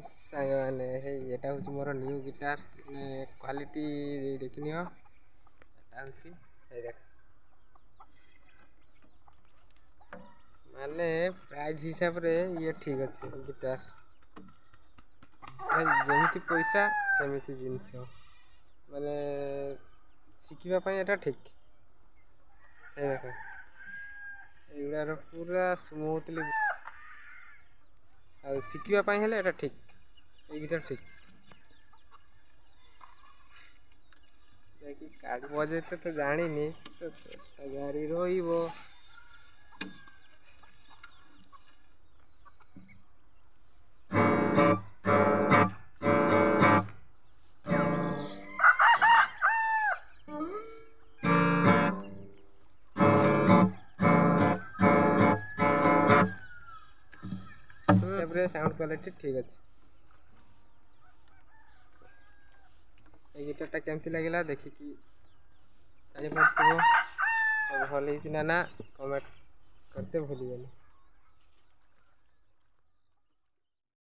ସାଙ୍ଗମାନେ ହେଇ ଏଇଟା ହେଉଛି ମୋର ନ୍ୟୁ ଗିଟାର ମାନେ କ୍ୱାଲିଟି ଦେଖିନିଅ। ଏଇଟା ହେଉଛି ହେଇ ଦେଖ ମାନେ ପ୍ରାଇସ୍ ହିସାବରେ ଇଏ ଠିକ୍ ଅଛି ଗିଟାର। ଯେମିତି ପଇସା ସେମିତି ଜିନିଷ ମାନେ ଶିଖିବା ପାଇଁ ଏଇଟା ଠିକ୍। ହେଇ ଦେଖ ଏଗୁଡ଼ାର ପୁରା ସ୍ମୁଥଲି ଆଉ ଶିଖିବା ପାଇଁ ହେଲେ ଏଇଟା ଠିକ୍, ଏଇ ଗିଟାର ଠିକ୍। ଯାଇକି କାଢ଼ି ବଜେଇତେ ତ ଜାଣିନି ତ ଚେଷ୍ଟା ଜାରି ରହିବ। ତାପରେ ସାଉଣ୍ଡ କ୍ୱାଲିଟି ଠିକ୍ ଅଛି। এই ଗିଟାରଟା କେମିତି ଲାଗିଲା ଦେଖିକି ଜାଣିପାରୁଥିବ। ଭଲ ହେଇଛି ନା କମେଣ୍ଟ करते भूलिएगा।